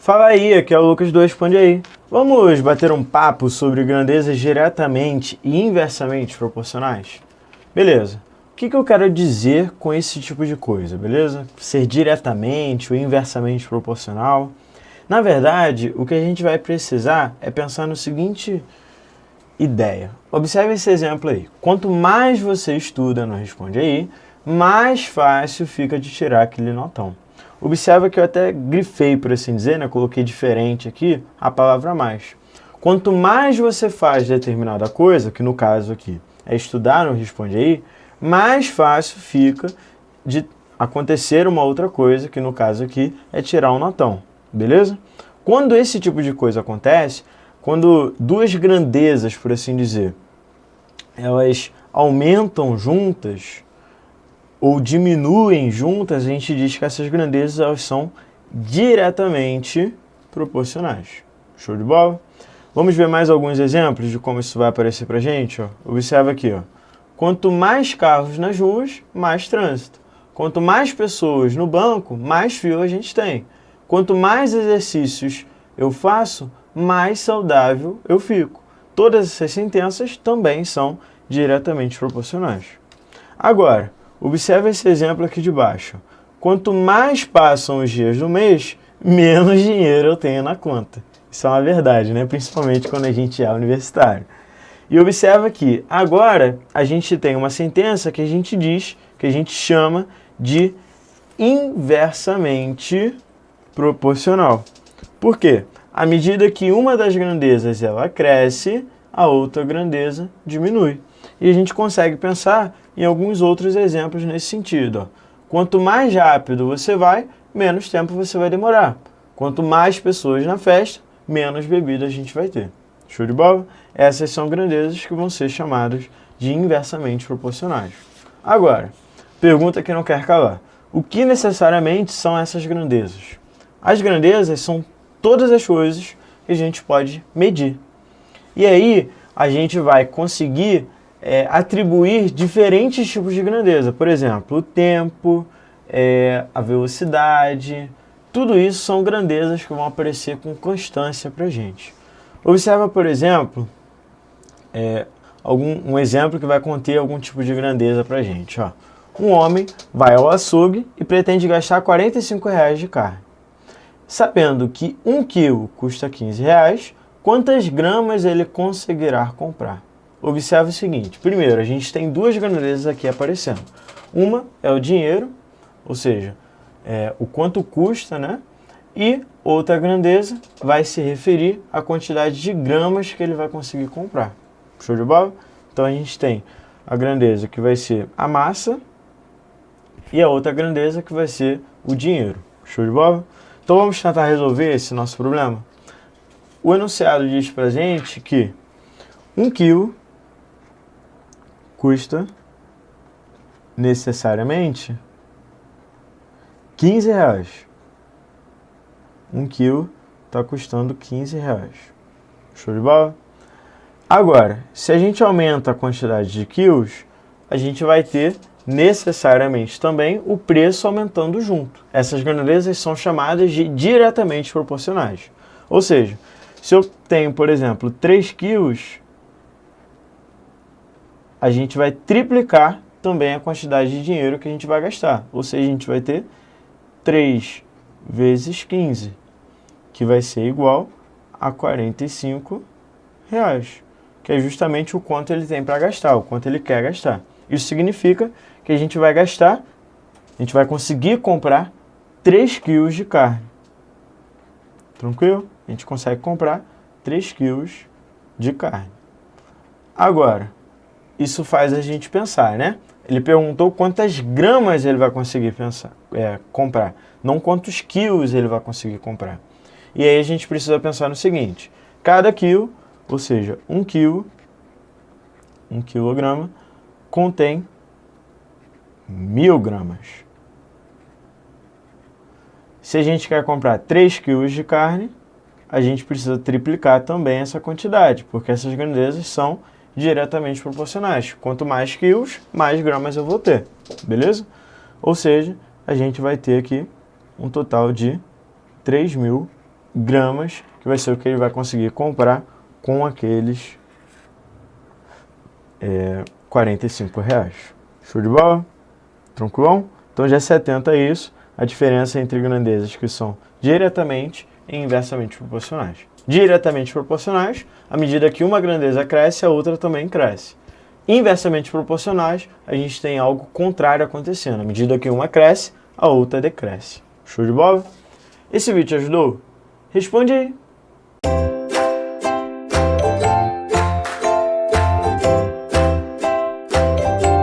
Fala aí, aqui é o Lucas do Responde Aí. Vamos bater um papo sobre grandezas diretamente e inversamente proporcionais? Beleza. O que eu quero dizer com esse tipo de coisa, beleza? Ser diretamente ou inversamente proporcional. Na verdade, o que a gente vai precisar é pensar no seguinte ideia. Observe esse exemplo aí. Quanto mais você estuda no Responde Aí, mais fácil fica de tirar aquele notão. Observa que eu até grifei, por assim dizer, né? Coloquei diferente aqui a palavra mais. Quanto mais você faz determinada coisa, que no caso aqui é estudar no Responde Aí, mais fácil fica de acontecer uma outra coisa, que no caso aqui é tirar um notão, beleza? Quando esse tipo de coisa acontece, quando duas grandezas, por assim dizer, elas aumentam juntas ou diminuem juntas, a gente diz que essas grandezas elas são diretamente proporcionais. Show de bola? Vamos ver mais alguns exemplos de como isso vai aparecer para a gente? Ó. Observa aqui. Ó. Quanto mais carros nas ruas, mais trânsito. Quanto mais pessoas no banco, mais fila a gente tem. Quanto mais exercícios eu faço, mais saudável eu fico. Todas essas sentenças também são diretamente proporcionais. Agora, observe esse exemplo aqui de baixo. Quanto mais passam os dias do mês, menos dinheiro eu tenho na conta. Isso é uma verdade, né? Principalmente quando a gente é universitário. E observa que agora a gente tem uma sentença que a gente diz, que a gente chama de inversamente proporcional. Por quê? À medida que uma das grandezas ela cresce, a outra grandeza diminui. E a gente consegue pensar em alguns outros exemplos nesse sentido. Ó. Quanto mais rápido você vai, menos tempo você vai demorar. Quanto mais pessoas na festa, menos bebida a gente vai ter. Show de bola? Essas são grandezas que vão ser chamadas de inversamente proporcionais. Agora, pergunta que não quer calar. O que necessariamente são essas grandezas? As grandezas são todas as coisas que a gente pode medir. E aí, a gente vai conseguir atribuir diferentes tipos de grandeza. Por exemplo, o tempo, a velocidade, tudo isso são grandezas que vão aparecer com constância para a gente. Observa, por exemplo, um exemplo que vai conter algum tipo de grandeza para a gente. Ó. Um homem vai ao açougue e pretende gastar R$45 de carne. Sabendo que 1 quilo custa R$15, quantas gramas ele conseguirá comprar? Observe o seguinte, primeiro, a gente tem duas grandezas aqui aparecendo. Uma é o dinheiro, ou seja, o quanto custa, né? E outra grandeza vai se referir à quantidade de gramas que ele vai conseguir comprar. Show de bola? Então a gente tem a grandeza que vai ser a massa e a outra grandeza que vai ser o dinheiro. Show de bola? Então vamos tentar resolver esse nosso problema? O enunciado diz pra gente que 1 quilo custa necessariamente R$15. 1 quilo está custando R$15. Show de bola? Agora, se a gente aumenta a quantidade de quilos, a gente vai ter necessariamente também o preço aumentando junto. Essas grandezas são chamadas de diretamente proporcionais. Ou seja, se eu tenho, por exemplo, 3 quilos, a gente vai triplicar também a quantidade de dinheiro que a gente vai gastar. Ou seja, a gente vai ter 3 vezes 15, que vai ser igual a R$45, que é justamente o quanto ele tem para gastar, o quanto ele quer gastar. Isso significa que a gente vai gastar, a gente vai conseguir comprar 3 quilos de carne. Tranquilo? A gente consegue comprar 3 quilos de carne. Agora, isso faz a gente pensar, né? Ele perguntou quantas gramas ele vai conseguir comprar, não quantos quilos ele vai conseguir comprar. E aí a gente precisa pensar no seguinte, cada quilo, ou seja, 1 quilo, 1 quilograma, contém 1000 gramas. Se a gente quer comprar 3 quilos de carne, a gente precisa triplicar também essa quantidade, porque essas grandezas são diretamente proporcionais. Quanto mais quilos, mais gramas eu vou ter, beleza? Ou seja, a gente vai ter aqui um total de 3000 gramas, que vai ser o que ele vai conseguir comprar com aqueles R$ 45. Show de bola? Tranquilão? Então já se atenta a isso, a diferença entre grandezas que são diretamente e inversamente proporcionais. Diretamente proporcionais, à medida que uma grandeza cresce, a outra também cresce. Inversamente proporcionais, a gente tem algo contrário acontecendo. À medida que uma cresce, a outra decresce. Show de bola? Esse vídeo te ajudou? Responde aí.